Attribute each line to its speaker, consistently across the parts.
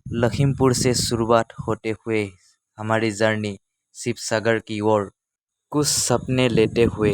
Speaker 1: लखीमपुर से शुरुआत होते हुए हमारी जर्नी शिवसागर की ओर कुछ सपने लेते हुए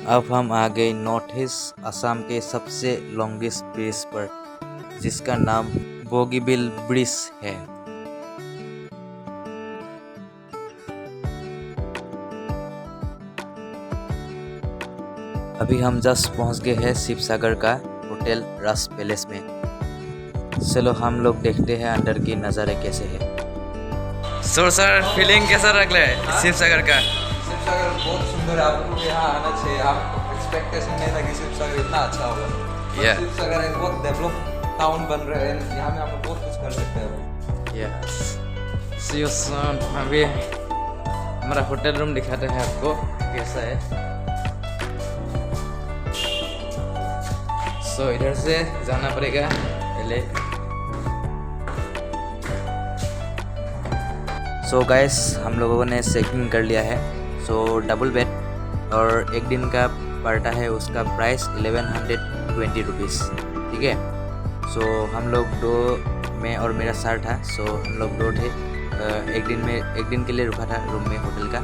Speaker 1: अब हम आ गए नॉर्थ ईस्ट असम के सबसे लॉन्गेस्ट ब्रिज पर, जिसका नाम बोगीबिल ब्रिज है। अभी हम जस्ट पहुंच गए हैं शिवसागर का होटल राज पैलेस में। चलो हम लोग देखते हैं अंदर की नज़ारे कैसे है। सर फीलिंग कैसा लग रहा है शिवसागर का?
Speaker 2: शिवसागर बहुत सुंदर है, आपको यहाँ आना चाहिए। आपको एक्सपेक्टेशन नहीं था कि शिवसागर इतना अच्छा होगा। शिवसागर एक बहुत डेवलप टाउन बन रहा है, यहाँ में हम लोग बहुत कुछ कर सकते हैं।
Speaker 1: See you soon। अभी हमारा होटल रूम दिखाते हैं आपको कैसा है। सो इधर से जाना पड़ेगा पहले। सो गाइस हम लोगों ने चेकिंग कर लिया है। सो डबल बेड और एक दिन का पड़ता है, उसका प्राइस 1120 रुपीज़, ठीक है। सो हम लोग दो, मैं और मेरा सर था। सो हम लोग दो थे। एक दिन के लिए रुका था रूम में होटल का।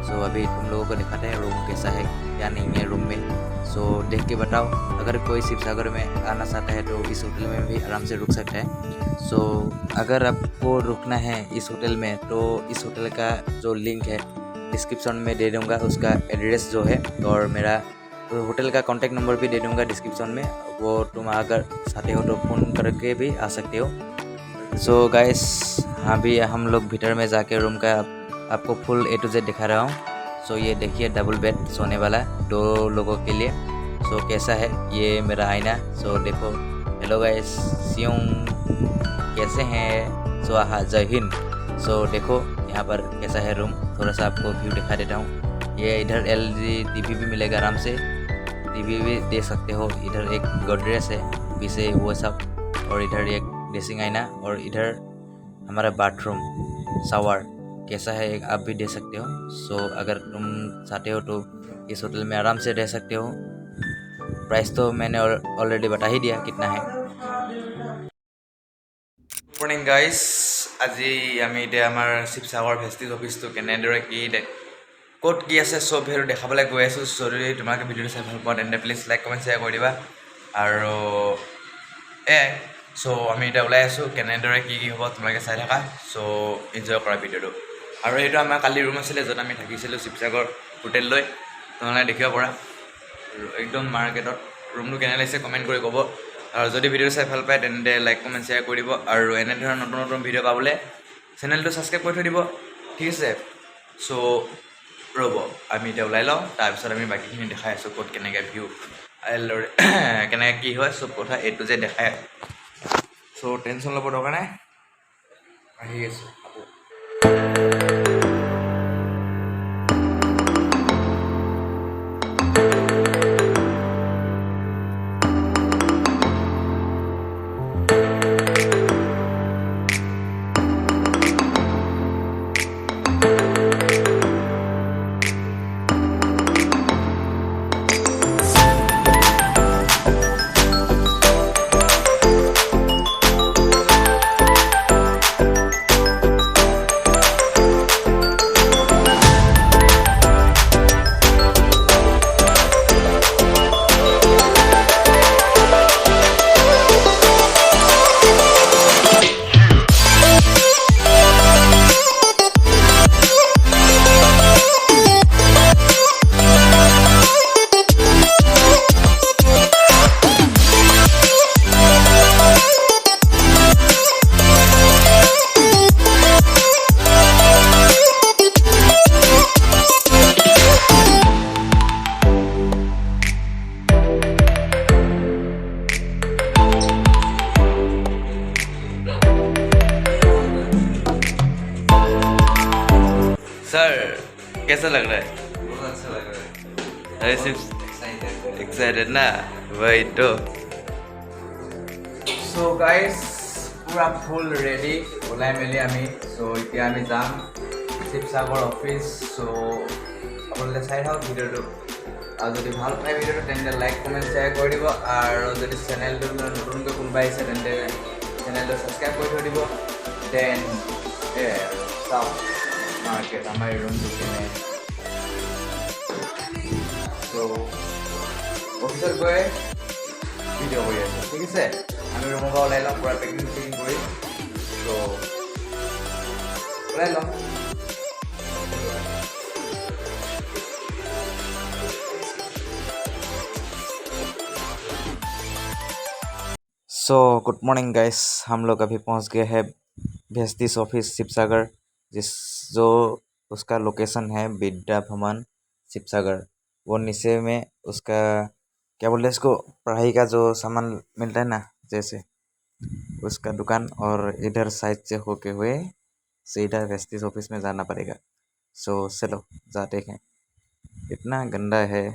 Speaker 1: सो अभी तुम लोगों को दिखाते हैं रूम कैसा है क्या नहीं है रूम में। सो देख के बताओ, अगर कोई शिवसागर में आना चाहता है तो इस होटल में भी आराम से रुक सकता है। सो अगर आपको रुकना है इस होटल में तो इस होटल का जो लिंक है डिस्क्रिप्शन में दे दूँगा, उसका एड्रेस जो है, और मेरा तो होटल का कॉन्टैक्ट नंबर भी दे दूँगा डिस्क्रिप्शन में। वो तुम अगर चाहते हो तो फ़ोन करके भी आ सकते हो। सो गाइस अभी हम लोग भीतर में जाके रूम का आपको फुल A to Z दिखा रहा हूँ। सो ये देखिए डबल बेड सोने वाला 2 लोगों के लिए। सो कैसा है ये मेरा आईना। सो देखो, हेलो गाइस, सियोंग कैसे हैं? सो हाँ, जय हिंद। सो देखो यहाँ पर कैसा है रूम, थोड़ा सा आपको व्यू दिखा देता हूँ। ये इधर LED TV भी मिलेगा, आराम से TV भी देख सकते हो। इधर एक गोदरेज है पीछे वो सब, और इधर एक ड्रेसिंग आईना, और इधर हमारा बाथरूम शावर कैसा है आप भी देख सकते हो। सो अगर तुम चाहते हो तो इस होटल में आराम से रह सकते हो। प्राइस तो मैंने ऑलरेडी बता ही दिया कितना है। मॉर्निंग गाइस, আজি আমি এতিয়া আমাৰ শিৱসাগৰ ভেষ্টিজ অফিচটো কেনেদৰে কি ক'ত কি আছে চব সেইটো দেখাবলৈ গৈ আছোঁ। যদি তোমালোকে ভিডিঅ'টো চাই ভাল পোৱা তেন্তে প্লিজ লাইক কমেণ্ট শ্বেয়াৰ কৰি দিবা। আৰু চ' আমি এতিয়া ওলাই আছোঁ, কেনেদৰে কি হ'ব তোমালোকে চাই থাকা। চ' এনজয় কৰা ভিডিঅ'টো। আৰু এইটো আমাৰ কালি ৰুম আছিলে য'ত আমি থাকিছিলোঁ শিৱসাগৰ হোটেল লৈ, তোমালোকে দেখিব পৰা একদম মাৰ্কেটত। ৰুমটো কেনে লাগিছে কমেণ্ট কৰি ক'ব। আৰু যদি ভিডিঅ'টো চাই ভাল পায় তেন্তে লাইক কমেণ্ট শ্বেয়াৰ কৰি দিব। আৰু এনেধৰণৰ নতুন নতুন ভিডিঅ' পাবলৈ চেনেলটো ছাবস্ক্ৰাইব কৰি থৈ দিব, ঠিক আছে। চ' ৰ'ব আমি এতিয়া ওলাই লওঁ, তাৰপিছত আমি বাকীখিনি দেখাই আছোঁ ক'ত কেনেকৈ ভিউ কেনেকৈ কি হয় চব কথা A to Z দেখাই। চ' টেনশ্যন ল'ব দৰকাৰ নাই, আহি আছোঁ আকৌ। सर कैसा लग रहा है?
Speaker 2: बहुत अच्छा लग रहा है।
Speaker 1: अरे सिर्फ एक्साइटेड ना, वही तो। सो गाइस पूरा फुल रेडी ওলাই মেলি আমি। সো এতিয়া আমি যাম শিৱসাগৰ অফিচ। সো আপোনালোকে চাই থাকক ভিডিঅ'টো, আৰু যদি ভাল পায় ভিডিঅ'টো তেন্তে লাইক কমেণ্ট শ্বেয়াৰ কৰি দিব। আৰু যদি চেনেলটো নতুনকৈ কোনোবা আহিছে তেন্তে
Speaker 2: চেনেলটো ছাবস্ক্ৰাইব কৰি থৈ দিব দেন চাওক মাৰ্কেট আমাৰ ৰুমটো কেনে চ' অফিচত গৈ ভিডিঅ' কৰি আছোঁ ঠিক আছে আমি ৰুমৰ পৰা ওলাই ল'ম পূৰা পেকিং কৰি চ' ওলাই ল'ম सो गुड मॉर्निंग गाइस हम लोग अभी पहुंच गए हैं भेस्टिस ऑफिस शिवसागर जो उसका लोकेशन है विद्या भवन शिवसागर वो नीचे में उसका क्या बोलते हैं इसको पढ़ाई का जो सामान मिलता है ना जैसे उसका दुकान और इधर साइड से होके हुए सीधा भेस्टिस ऑफिस में जाना पड़ेगा सो चलो जाते हैं इतना गंदा है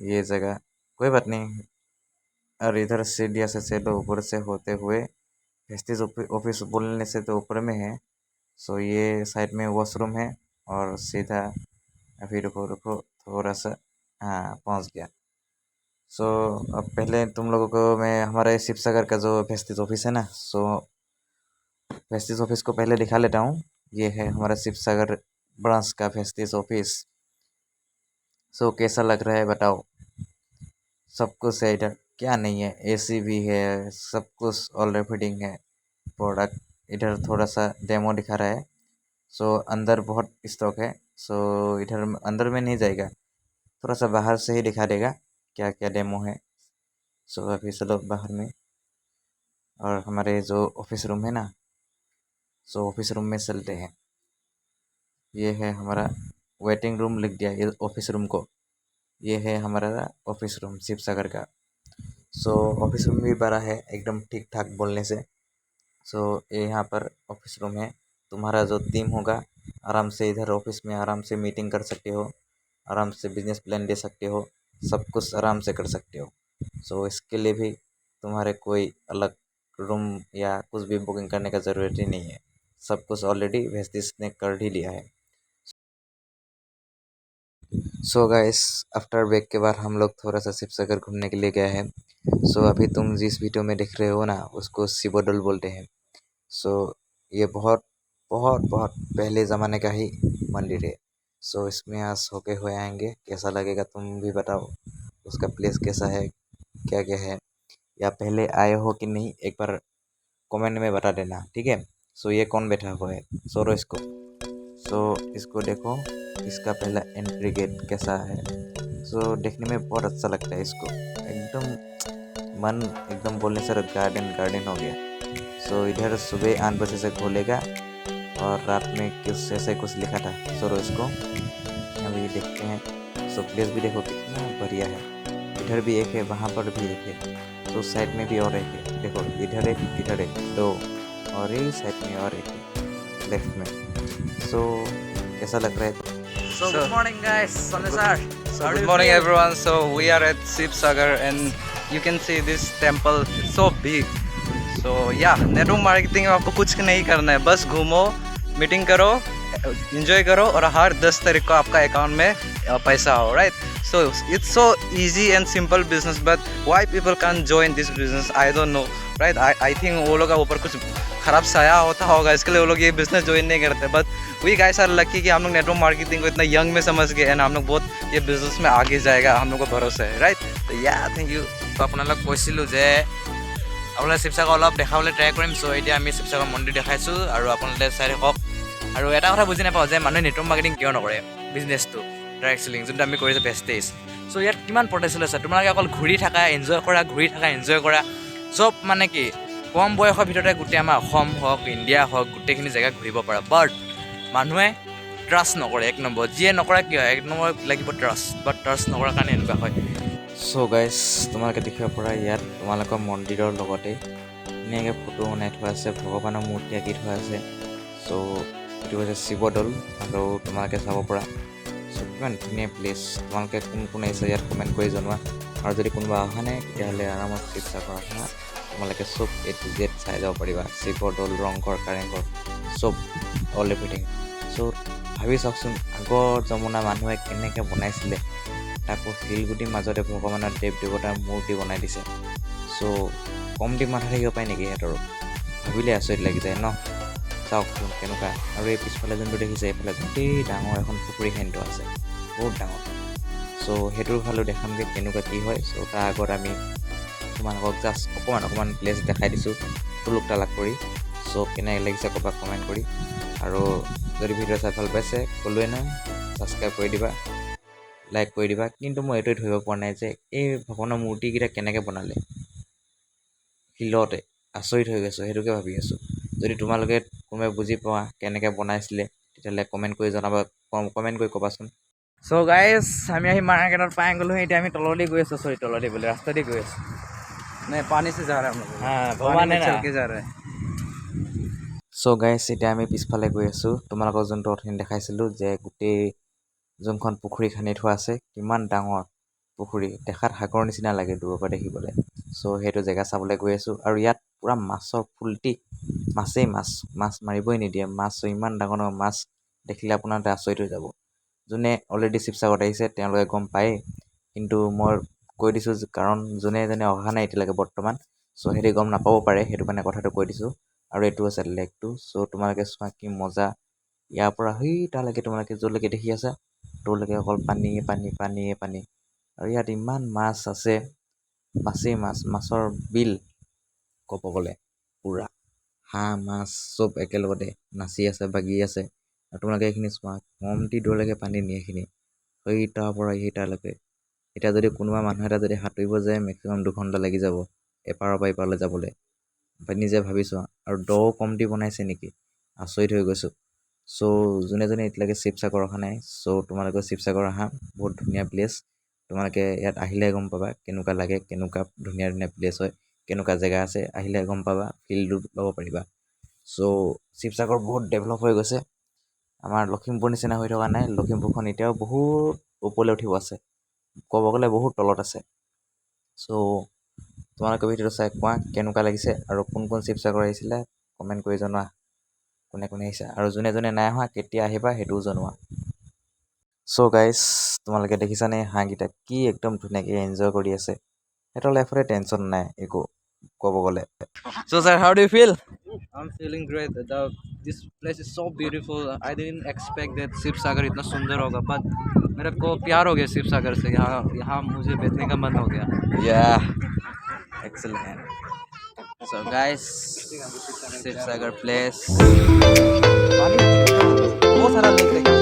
Speaker 2: ये जगह कोई बात नहीं और इधर सीढ़िया से चलो ऊपर से होते हुए भेस्टिस ऑफिस बोलने से तो ऊपर में है सो ये साइड में वॉशरूम है और सीधा अभी रुको थोड़ा सा हाँ पहुंच गया सो अब पहले तुम लोगों को मैं हमारे शिवसागर का जो भेस्टिस ऑफिस है ना सो भेस्टिस ऑफिस को पहले दिखा लेता हूँ ये है हमारा शिवसागर ब्रांच का भेस्टिस ऑफिस सो कैसा लग रहा है बताओ सब कुछ है इधर क्या नहीं है एसी भी है सब कुछ ऑलरेडी फिटिंग है प्रोडक्ट इधर थोड़ा सा डेमो दिखा रहा है सो अंदर बहुत स्टॉक है सो इधर अंदर में नहीं जाएगा थोड़ा सा बाहर से ही दिखा देगा क्या क्या डेमो है सो अभी चलो बाहर में और हमारे जो ऑफिस रूम है ना सो ऑफिस रूम में चलते हैं ये है हमारा वेटिंग रूम लिख दिया ये ऑफिस रूम को ये है हमारा ऑफिस रूम शिवसागर का सो ऑफिस रूम भी बड़ा है एकदम ठीक ठाक बोलने से सो ये यहाँ पर ऑफिस रूम है तुम्हारा जो टीम होगा आराम से इधर ऑफिस में आराम से मीटिंग कर सकते हो आराम से बिजनेस प्लान दे सकते हो सब कुछ आराम से कर सकते हो सो इसके लिए भी तुम्हारे कोई अलग रूम या कुछ भी बुकिंग करने का ज़रूरत ही नहीं है सब कुछ ऑलरेडी भेस्टिस ने कर ही लिया है सो गाइस आफ्टर ब्रेक के बाद हम लोग थोड़ा सा शिवसागर घूमने के लिए गए हैं सो अभी तुम जिस वीडियो में देख रहे हो ना उसको शिवोडल बोलते हैं सो ये बहुत बहुत बहुत पहले ज़माने का ही मंदिर है सो इसमें आज होके हुए आएंगे कैसा लगेगा तुम भी बताओ उसका प्लेस कैसा है क्या क्या है या पहले आए हो कि नहीं एक बार कमेंट में बता देना ठीक है सो ये कौन बैठा हुआ है सोरो इसको सो इसको देखो इसका पहला एंट्री गेट कैसा है सो देखने में बहुत अच्छा लगता है इसको एकदम मन एकदम बोलने से गार्डन हो गया सो इधर सुबह 8 बजे से खोलेगा और रात में कुछ ऐसे कुछ लिखा था सो इसको अभी देखते हैं सो प्लेस भी देखो कितना बढ़िया है इधर भी एक है वहाँ पर भी एक है तो साइड में भी और एक है देखो इधर एक दो और ये साइड में और एक है लेफ्ट में सो कैसा लग रहा है
Speaker 1: So good morning guys, Sanjay sir.
Speaker 3: So good morning everyone. So we are at Shivsagar and you can see this temple. It's so big. So yeah, network marketing में आपको कुछ नहीं करना है, बस घूमो, मीटिंग करो, enjoy करो और हर 10 तारीख को आपका अकाउंट में पैसा आओ, right? So it's so easy and simple business, but why people can't join this business? I don't know, right? I think वो लोग का ऊपर कुछ खराब साया होता होगा, इसके लिए वो लोग ये बिजनेस ज्वाइन नहीं करते. But we guys are lucky कि हम लोग नेटवर्क मार्केटिंग को इतना यंग में समझ गए एंड हम लोग बहुत ये बिजनेस में आगे जाएगा, हम लोग को भरोसा है, राइट? तो या थैंक यू.
Speaker 1: তো আপোনালোক কৈছিলোঁ যে আপোনালোকে শিৱসাগৰ অলপ দেখাবলৈ ট্ৰাই কৰিম চ' এতিয়া আমি শিৱসাগৰ মন্দিৰ দেখাইছোঁ আৰু আপোনালোকে চাই থাকক আৰু এটা কথা বুজি নাপাওঁ যে মানুহে নেটৱৰ্ক মাৰ্কেটিং কিয় নকৰে বিজনেছটো ডাইৰেক্ট চেলিং যোনটো আমি কৰিছোঁ বেষ্টেজ চ' ইয়াত কিমান পটেঞ্চিয়েল আছে তোমালোকে অকল ঘূৰি থাকা এনজয় কৰা চব মানে কি কম বয়সৰ ভিতৰতে গোটেই আমাৰ অসম হওক ইণ্ডিয়া হওক গোটেইখিনি জেগা ঘূৰিব পৰা বাট মানুহে ট্ৰাষ্ট নকৰে এক নম্বৰ যিয়ে নকৰা কিয় এক নম্বৰ লাগিব ট্ৰাষ্ট বাট ট্ৰাষ্ট নকৰাৰ কাৰণে এনেকুৱা হয় চ' গাইজ তোমালোকে দেখিব পৰা ইয়াত তোমালোকৰ মন্দিৰৰ লগতে ধুনীয়াকৈ ফটো বনাই থোৱা আছে ভগৱানৰ মূৰ্তি আঁকি থোৱা আছে চ' এইটো হৈছে শিৱদৌল আৰু তোমালোকে চাব পৰা চ' কিমান ধুনীয়া প্লেচ তোমালোকে কোন আহিছে ইয়াত কমেণ্ট কৰি জনোৱা আৰু যদি কোনোবা অহা নাই তেতিয়াহ'লে আৰামত শিৱসাগৰ অহা তোমালোকে চব A to Z চাই যাব পাৰিবা শিৱদৌল ৰংঘৰ কাৰেংঘৰ চব অল এভৰিথিং চ' ভাবি চাওকচোন আগৰ জমানাৰ মানুহে কেনেকৈ বনাইছিলে তাকো শিলগুটিৰ মাজতে ভগৱানৰ দেৱ দেৱতাৰ মূৰ্তি বনাই দিছে চ' কম দিমাগ থাকিব পাৰে নেকি সিহঁতৰো
Speaker 2: ভাবিলে আচৰিত লাগি যায় ন। চাওকচোন কেনেকুৱা, আৰু এই পিছফালে যোনটো দেখিছে এইফালে গোটেই ডাঙৰ এখন পুখুৰী খান্দি আছে, বহুত ডাঙৰ। চ' সেইটোৰ ফালেও দেখামগৈ কেনেকুৱা কি হয়। চ' তাৰ আগত আমি তোমালোকক জাষ্ট অকণমান প্লেচ দেখাই দিছোঁ টুলুক তালাক কৰি। চ' কেনেকৈ লাগিছে ক'বা কমেণ্ট কৰি, আৰু যদি ভিডিঅ' চাই ভাল পাইছে ক'লোৱে নহয় ছাবস্ক্ৰাইব কৰি দিবা, লাইক কৰি দিবা। কিন্তু মই এইটোৱে ধৰিব পৰা নাই যে এই ভগৱানৰ মূৰ্তিকেইটা কেনেকৈ বনালে শিলতে, আচৰিত হৈ গৈছোঁ, সেইটোকে ভাবি আছোঁ। যদি তোমালোকে কোনোবাই বুজি পোৱা কেনেকৈ বনাইছিলে তেতিয়াহ'লে কমেণ্ট কৰি ক'বাচোন। চ' গাইজ আমি আহি মাৰ্কেটত পাই গ'লোঁ। এতিয়া আমি তলদি গৈ আছোঁ, তলদি বোলে ৰাস্তা দি গৈ আছোঁ।
Speaker 3: नहीं पानी से जा रहा है हम लोग,
Speaker 2: हाँ,
Speaker 3: पानी
Speaker 2: भगवान
Speaker 3: में
Speaker 2: है ना।
Speaker 3: चल के जा रहा है।
Speaker 2: চ' গাইজ এতিয়া আমি পিছফালে গৈ আছোঁ। তোমালোকক যোনটো অথনি দেখাইছিলোঁ যে গোটেই যোনখন পুখুৰী খান্দি থোৱা আছে, কিমান ডাঙৰ পুখুৰী, দেখাত সাগৰ নিচিনা লাগে দূৰৰ পৰা দেখিবলৈ। চ' সেইটো জেগা চাবলৈ গৈ আছোঁ। আৰু ইয়াত পূৰা মাছৰ ফুল্টি, মাছেই মাছ মাৰিবই নিদিয়ে। মাছ ইমান ডাঙৰ ডাঙৰ মাছ দেখিলে আপোনালোকে আচৰিত হৈ যাব। যোনে অলৰেডি শিৱসাগৰত আহিছে তেওঁলোকে গম পায়েই, কিন্তু মই কৈ দিছোঁ কাৰণ যোনে অহা নাই এতিয়ালৈকে বৰ্তমান, চ' সিহঁতে গম নাপাব পাৰে, সেইটো কাৰণে কথাটো কৈ দিছোঁ। আৰু এইটো আছে লেকটো। চ' তোমালোকে চোৱা কি মজা, ইয়াৰ পৰা সেই তালৈকে তোমালোকে য'লৈকে দেখি আছা ত'লৈকে অকল পানীয়ে পানী। আৰু ইয়াত ইমান মাছ আছে, মাছেই মাছৰ বিল ক'ব গ'লে পূৰা। হাঁহ মাছ চব একেলগতে নাচি আছে, বাগি আছে। আৰু তোমালোকে এইখিনি চোৱা, কমটি দূৰলৈকে পানী নিয়ে এইখিনি, সেই তাৰ পৰা সেই তালৈকে। এতিয়া যদি কোনোবা মানুহ এটা যদি সাঁতুৰিব যায় মেক্সিমাম 2 ঘণ্টা লাগি যাব এপাৰৰ পৰা ইপাৰলৈ যাবলৈ। নিজে ভাবি চোৱা, আৰু দও কমটি বনাইছে নেকি, আচৰিত হৈ গৈছোঁ। চ' যোনে এতিয়ালৈকে শিৱসাগৰ অহা নাই, চ' তোমালোকে শিৱসাগৰ আহা, বহুত ধুনীয়া প্লেচ। তোমালোকে ইয়াত আহিলে গম পাবা কেনেকুৱা লাগে, কেনেকুৱা ধুনীয়া প্লেচ হয়, কেনেকুৱা জেগা আছে, আহিলে গম পাবা, ফিলটো ল'ব পাৰিবা। চ' শিৱসাগৰ বহুত ডেভেলপ হৈ গৈছে, আমাৰ লখিমপুৰ নিচিনা হৈ থকা নাই। লখিমপুৰখন এতিয়াও বহুত ওপৰলৈ উঠিব আছে, ক'ব গ'লে বহুত তলত আছে। চ' তোমালোকে ভিডিঅ'টো চাই কোৱা কেনেকুৱা লাগিছে, আৰু কোন শিৱসাগৰ আহিছিলে কমেণ্ট কৰি জনোৱা, কোনে আহিছে, আৰু যোনে নাই অহা কেতিয়া আহিবা সেইটোও জনোৱা। চ' গাইজ তোমালোকে দেখিছানে হাঁহকেইটা কি একদম ধুনীয়াকৈ এনজয় কৰি আছে, সিহঁতৰ লাইফতে টেনশ্যন নাই একো ক'ব গ'লে। So' sir how do you feel?
Speaker 3: I'm feeling great. This place is so beautiful. I didn't expect that Shiv Sagar इतना सुंदर होगा, but मेरे को प्यार हो गया शिव सागर से। यहाँ मुझे बैठने का मन हो गया।
Speaker 2: Yeah, excellent. So guys, Sivasagar place बहुत सारा लेक देखा